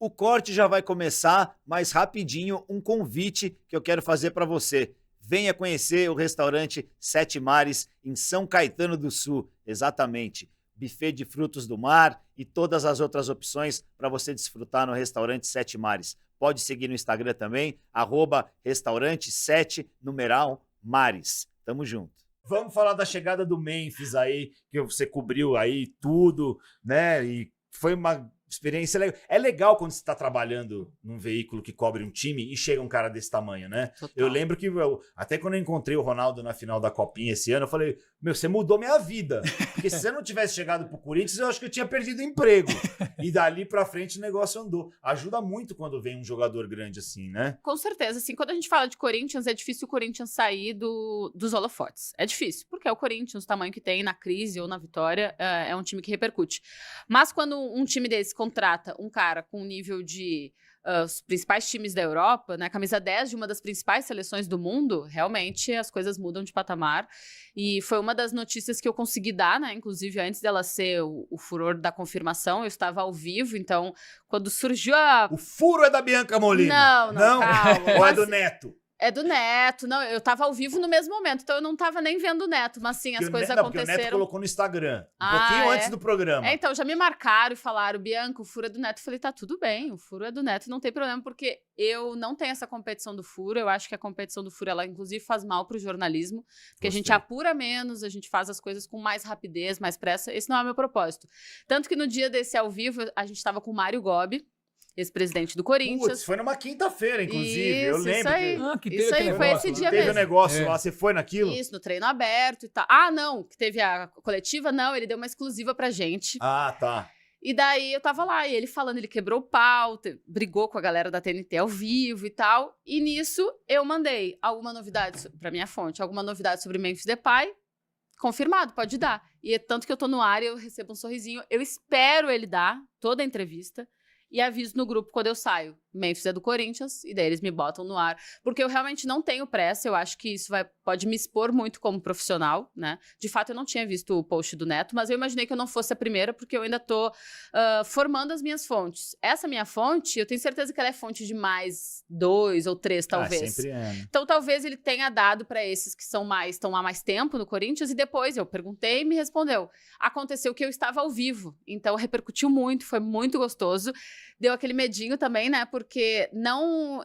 O corte já vai começar, mas rapidinho um convite que eu quero fazer para você. Venha conhecer o restaurante Sete Mares em São Caetano do Sul, exatamente. Buffet de frutos do mar e todas as outras opções para você desfrutar no restaurante Sete Mares. Pode seguir no Instagram também, @restaurante7Mares. Tamo junto. Vamos falar da chegada do Memphis aí, que você cobriu aí tudo, né? E foi uma experiência legal. É legal quando você está trabalhando num veículo que cobre um time e chega um cara desse tamanho, né? Total. Eu lembro que até quando eu encontrei o Ronaldo na final da Copinha esse ano, eu falei, meu, você mudou minha vida. Porque se você não tivesse chegado pro Corinthians, eu acho que eu tinha perdido o emprego. E dali pra frente o negócio andou. Ajuda muito quando vem um jogador grande assim, né? Com certeza, assim, quando a gente fala de Corinthians, é difícil o Corinthians sair dos holofotes. É difícil, porque é o Corinthians, o tamanho que tem na crise ou na vitória, é um time que repercute. Mas quando um time desse contrata um cara com um nível de os principais times da Europa, né, camisa 10 de uma das principais seleções do mundo, realmente as coisas mudam de patamar. E foi uma das notícias que eu consegui dar, né, inclusive antes dela ser o furor da confirmação, eu estava ao vivo, então quando surgiu a... O furo é da Bianca Molina. Não, calma. Ou é do Neto? É do Neto, não, eu tava ao vivo no mesmo momento, então eu não tava nem vendo o Neto, mas sim, as coisas aconteceram. Porque o Neto colocou no Instagram, um pouquinho antes do programa. Então, já me marcaram e falaram, Bianca, o furo é do Neto. Eu falei, tá tudo bem, o furo é do Neto, não tem problema, porque eu não tenho essa competição do furo, eu acho que a competição do furo, ela inclusive faz mal pro jornalismo, porque a gente apura menos, a gente faz as coisas com mais rapidez, mais pressa, esse não é o meu propósito. Tanto que no dia desse ao vivo, a gente tava com o Mário Gobi, ex-presidente do Corinthians. Putz, foi numa quinta-feira, inclusive. Eu lembro. Isso aí, isso aí foi esse dia teve mesmo. Teve um negócio lá, você foi naquilo? Isso, no treino aberto e tal. Ah, não, que teve a coletiva, não, ele deu uma exclusiva pra gente. Ah, tá. E daí eu tava lá, e ele falando, ele quebrou o pau, brigou com a galera da TNT ao vivo e tal. E nisso eu mandei alguma novidade pra minha fonte, alguma novidade sobre Memphis Depay. Confirmado, pode dar. E é tanto que eu tô no ar e eu recebo um sorrisinho. Eu espero ele dar toda a entrevista. E aviso no grupo quando eu saio. Memphis é do Corinthians, e daí eles me botam no ar. Porque eu realmente não tenho pressa, eu acho que isso pode me expor muito como profissional, né? De fato, eu não tinha visto o post do Neto, mas eu imaginei que eu não fosse a primeira, porque eu ainda tô formando as minhas fontes. Essa minha fonte, eu tenho certeza que ela é fonte de mais 2 ou 3, talvez. Sempre é, né? Então, talvez ele tenha dado para esses que estão há mais tempo no Corinthians, e depois eu perguntei e me respondeu. Aconteceu que eu estava ao vivo, então repercutiu muito, foi muito gostoso. Deu aquele medinho também, né? Porque não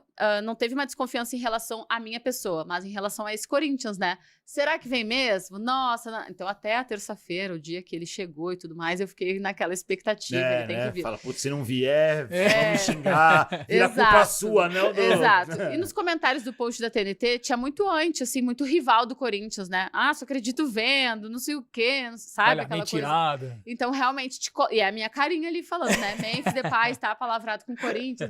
teve uma desconfiança em relação à minha pessoa, mas em relação a esse Corinthians, né? Será que vem mesmo? Nossa, não. Então até a terça-feira, o dia que ele chegou e tudo mais, eu fiquei naquela expectativa, ele tem que vir. Fala, putz, se não vier, vamos me xingar, vira culpa sua, não do... Exato. E nos comentários do post da TNT, tinha muito assim, muito rival do Corinthians, né? Ah, só acredito vendo, não sei o quê, sabe? Olha, aquela mentirada. coisa. Então, realmente, e é a minha carinha ali falando, né? Memphis Depay está palavrado com o Corinthians,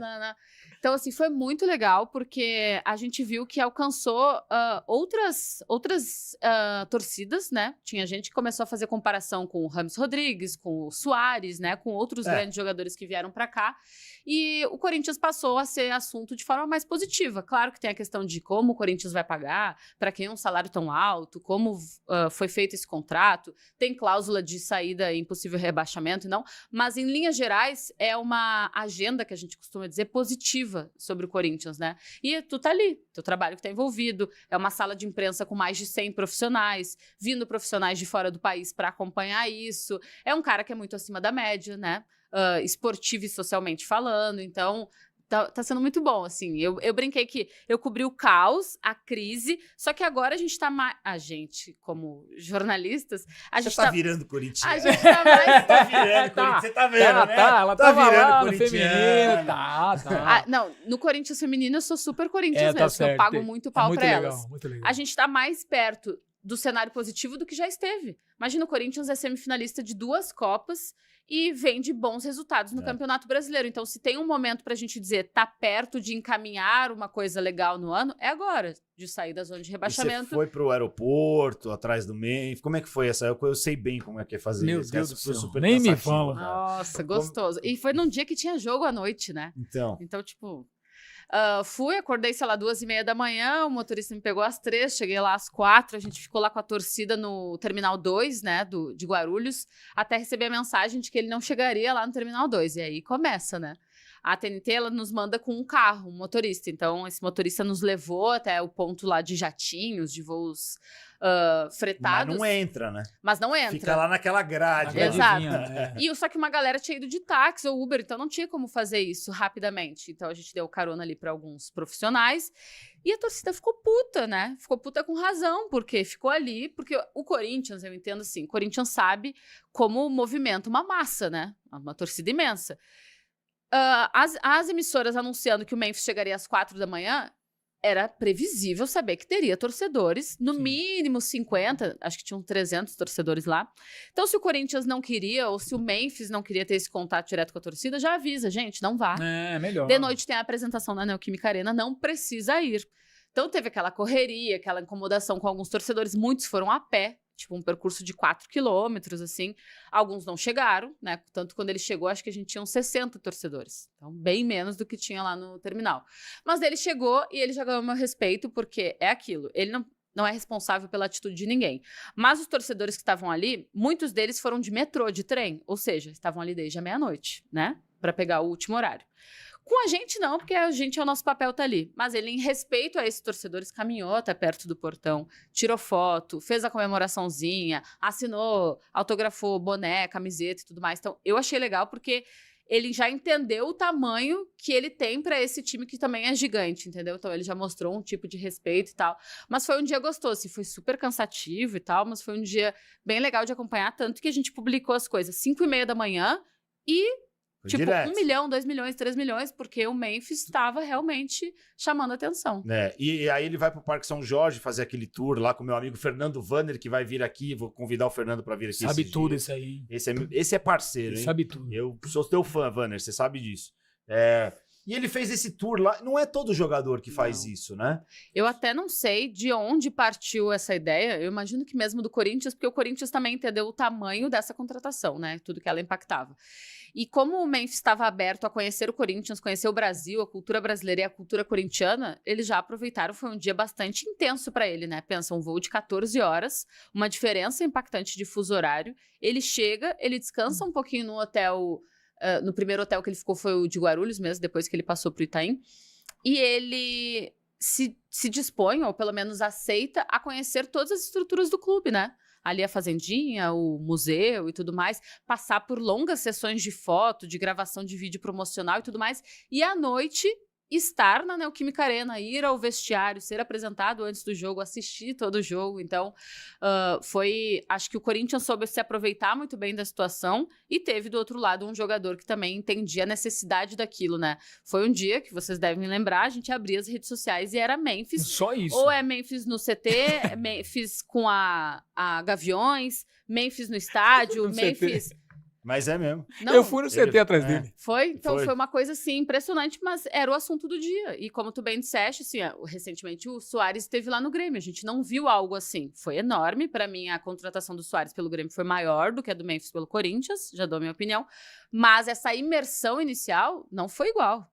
Então, assim, foi muito legal, porque a gente viu que alcançou outras torcidas, né? Tinha gente que começou a fazer comparação com o Rames Rodrigues, com o Suárez, né? Com outros grandes jogadores que vieram pra cá. E o Corinthians passou a ser assunto de forma mais positiva. Claro que tem a questão de como o Corinthians vai pagar, para quem é um salário tão alto, como foi feito esse contrato, tem cláusula de saída e impossível rebaixamento, não. Mas, em linhas gerais, é uma agenda que a gente costuma dizer positiva sobre o Corinthians, né? E tu tá ali, teu trabalho que tá envolvido, é uma sala de imprensa com mais de 100 profissionais, vindo profissionais de fora do país para acompanhar isso. É um cara que é muito acima da média, né? Esportivo e socialmente falando, então tá sendo muito bom, assim. Eu brinquei que eu cobri o caos, a crise, só que agora a gente tá mais... A gente, como jornalistas... Você tá virando corintiano. A gente tá mais... Tá virando corintiano. Você tá vendo, né? Ela tá virando virando feminino, tá. Não, no Corinthians feminino eu sou super Corinthians tá mesmo. certo. Eu pago muito pau muito pra legal, elas. muito legal. A gente tá mais perto do cenário positivo do que já esteve. Imagina, o Corinthians é semifinalista de 2 Copas e vem de bons resultados no Campeonato Brasileiro. Então, se tem um momento pra gente dizer tá perto de encaminhar uma coisa legal no ano, é agora, de sair da zona de rebaixamento. E você foi pro aeroporto, atrás do Memphis. Como é que foi essa? Eu sei bem como é que é fazer Meu isso. Deus do céu. Super Nem me cansativo, fala. cara. Nossa, gostoso. E foi num dia que tinha jogo à noite, né? Então, tipo... fui, acordei, sei lá, 2h30 da manhã, o motorista me pegou às 3, cheguei lá às 4, a gente ficou lá com a torcida no Terminal 2, né, de Guarulhos, até receber a mensagem de que ele não chegaria lá no Terminal 2, e aí começa, né? A TNT, ela nos manda com um carro, um motorista. Então, esse motorista nos levou até o ponto lá de jatinhos, de voos fretados. Mas não entra, né? Mas não entra. Fica lá naquela grade. Exato. É. E só que uma galera tinha ido de táxi ou Uber, então não tinha como fazer isso rapidamente. Então a gente deu carona ali para alguns profissionais. E a torcida ficou puta, né? Ficou puta com razão, porque ficou ali. Porque o Corinthians, eu entendo assim, o Corinthians sabe como movimenta uma massa, né? Uma torcida imensa. As emissoras anunciando que o Memphis chegaria às 4 da manhã, era previsível saber que teria torcedores, no mínimo 50, acho que tinham 300 torcedores lá. Então, se o Corinthians não queria, ou se o Memphis não queria ter esse contato direto com a torcida, já avisa, gente, não vá. É, melhor. De noite tem a apresentação na Neoquímica Arena, não precisa ir. Então, teve aquela correria, aquela incomodação com alguns torcedores, muitos foram a pé, tipo um percurso de 4 quilômetros, assim. Alguns não chegaram, né? Tanto quando ele chegou, acho que a gente tinha uns 60 torcedores. Então, bem menos do que tinha lá no terminal. Mas ele chegou e ele já ganhou meu respeito, porque é aquilo. Ele não é responsável pela atitude de ninguém. Mas os torcedores que estavam ali, muitos deles foram de metrô, de trem. Ou seja, estavam ali desde a meia-noite, né? Para pegar o último horário. Com a gente não, porque a gente é o nosso papel tá ali. Mas ele, em respeito a esses torcedores, caminhou até perto do portão, tirou foto, fez a comemoraçãozinha, assinou, autografou boné, camiseta e tudo mais. Então, eu achei legal porque ele já entendeu o tamanho que ele tem para esse time que também é gigante, entendeu? Então, ele já mostrou um tipo de respeito e tal. Mas foi um dia gostoso, assim, foi super cansativo e tal, mas foi um dia bem legal de acompanhar, tanto que a gente publicou as coisas 5h30 da manhã e tipo, direto. 1 milhão, 2 milhões, 3 milhões, porque o Memphis estava realmente chamando a atenção. E aí ele vai pro Parque São Jorge fazer aquele tour lá com o meu amigo Fernando Vanner, que vai vir aqui. Vou convidar o Fernando para vir aqui. Sabe tudo isso aí. Esse é parceiro, hein? Sabe tudo. Eu sou teu fã, Vanner, você sabe disso. E ele fez esse tour lá. Não é todo jogador que faz isso, né? Eu até não sei de onde partiu essa ideia. Eu imagino que mesmo do Corinthians, porque o Corinthians também entendeu o tamanho dessa contratação, né? Tudo que ela impactava. E como o Memphis estava aberto a conhecer o Corinthians, conhecer o Brasil, a cultura brasileira e a cultura corintiana, eles já aproveitaram. Foi um dia bastante intenso para ele, né? Pensa, um voo de 14 horas, uma diferença impactante de fuso horário. Ele chega, ele descansa um pouquinho no hotel. No primeiro hotel que ele ficou foi o de Guarulhos mesmo, depois que ele passou para o Itaim. E ele se dispõe, ou pelo menos aceita, a conhecer todas as estruturas do clube, né? Ali a fazendinha, o museu e tudo mais. Passar por longas sessões de foto, de gravação de vídeo promocional e tudo mais. E à noite estar na Neoquímica Arena, ir ao vestiário, ser apresentado antes do jogo, assistir todo o jogo. Então, acho que o Corinthians soube se aproveitar muito bem da situação e teve do outro lado um jogador que também entendia a necessidade daquilo, né? Foi um dia que vocês devem lembrar, a gente abria as redes sociais e era Memphis. Só isso. Ou é Memphis no CT, Memphis com a Gaviões, Memphis no estádio, No Memphis... CT. Mas é mesmo. Não, Eu fui no CT atrás dele. Foi? Então Foi. foi uma coisa, assim, impressionante, mas era o assunto do dia. E como tu bem disseste, assim, recentemente o Soares esteve lá no Grêmio. A gente não viu algo assim. Foi enorme. Para mim, a contratação do Soares pelo Grêmio foi maior do que a do Memphis pelo Corinthians. Já dou a minha opinião. Mas essa imersão inicial não foi igual.